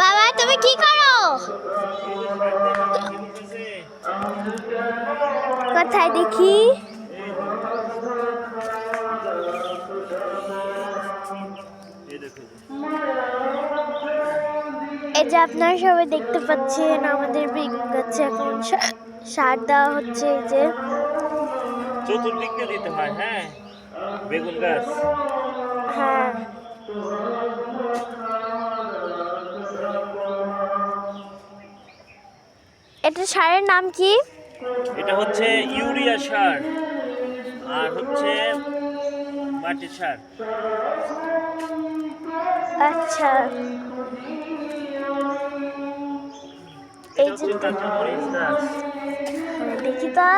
বাবা তুমি কি করো? কোথায় দেখি? এই যে আপনারা সবাই দেখতে পাচ্ছেন আমাদের বেগুন গাছে এখন সার দেওয়া হচ্ছে। এই যে চতুর্দিক দিয়ে দিতে হয়। হ্যাঁ, বেগুন গাছ। হ্যাঁ, এটা সারের নাম কি? এটা হচ্ছে ইউরিয়া সার আর হচ্ছে মাটির সার। আচ্ছা, এই যে দেখি তো,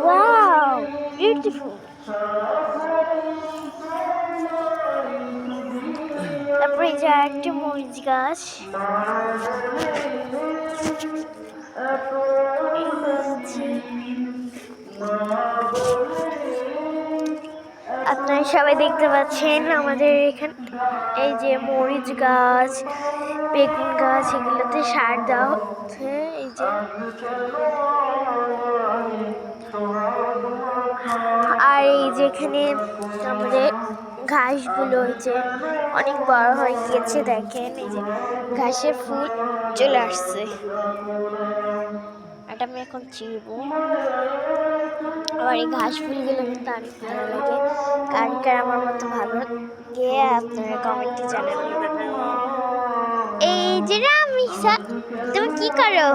ওয়াও বিউটিফুল। তারপরে এই যে একটা মরিচ গাছ। আপনারা সবাই দেখতে পাচ্ছেন আমাদের এখানে এই যে মরিচ গাছ, বেগুন গাছ, এগুলোতে সার দেওয়া হচ্ছে। এই যে আর এই যে এখানে আমাদের ঘাসগুলো এই যে অনেক বড় হয়ে গিয়েছে, দেখেন এই যে ঘাসের ফুল চলে আসছে। এটা আমি এখন চিরবো। আমার এই ঘাস ফুলগুলো কিন্তু অনেক ভালো লাগে। কার কার আমার মতো ভালো লাগে আপনারা কমেন্টে জানাবেন। এই যে রামিসা, তুমি কি করো?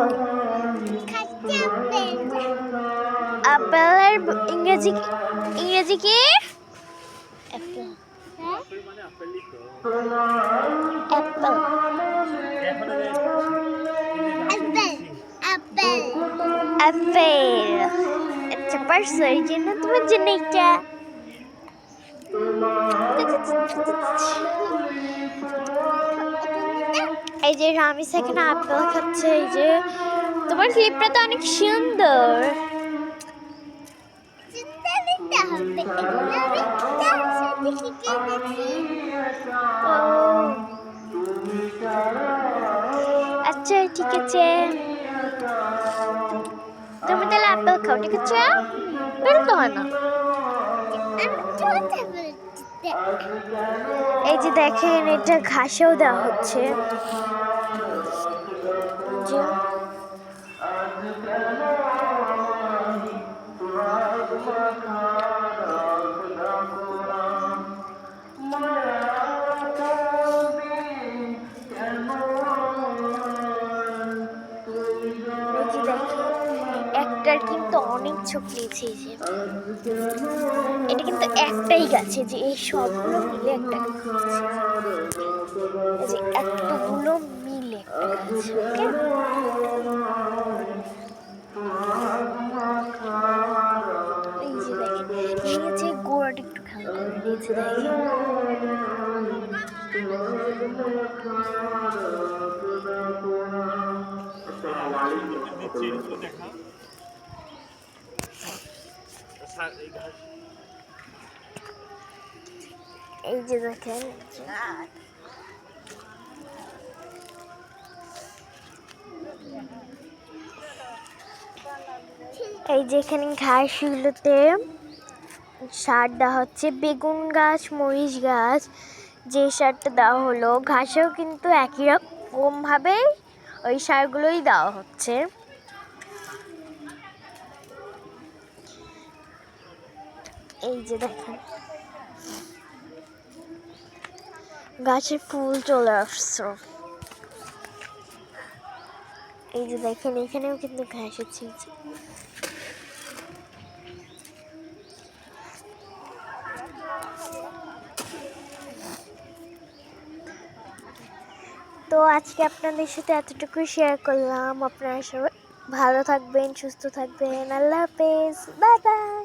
আপেলের ইংরেজি কি? অ্যাপেল। অ্যাপেল। আচ্ছা পারছো, এই জন্য তোমার জন্য এটা। এই যে রামিস এখানে আপেল খাচ্ছে। এই যে তোমার ক্লিপটা তো অনেক সুন্দর। আচ্ছা ঠিক আছে, তুমি তাহলে আপেল খাও, ঠিক আছে? বেরোতে হয় না। এই যে দেখেন এটা ঘাসেও দেওয়া হচ্ছে। একটার কিন্তু অনেক ছোপ নিয়েছে। এই যে এটা কিন্তু একটাই গাছে, যে এই সবগুলো মিলে একটা গাছ, এই যে এতগুলো মিলে একটা গাছ। এই যে দেখেন নিয়েছে, গোড়াটা একটু খালি করে নিয়েছে, দেখেন। এই যে দেখেন এই যে এখানে ঘাসগুলোতে সার দেওয়া হচ্ছে। বেগুন গাছ, মরিচ গাছ যে সারটা দেওয়া হলো, ঘাসেও কিন্তু একই রকম ভাবে ওই সারগুলোই দেওয়া হচ্ছে। এই যে দেখেন গাছের ফুল চলে আসছে। এই যে দেখেন এখানেও কিন্তু ঘাস আছে। তো আজকে আপনাদের সাথে এতটুকু শেয়ার করলাম। আপনারা সবাই ভালো থাকবেন, সুস্থ থাকবেন। আল্লাহ হাফেজ, বাই বাই।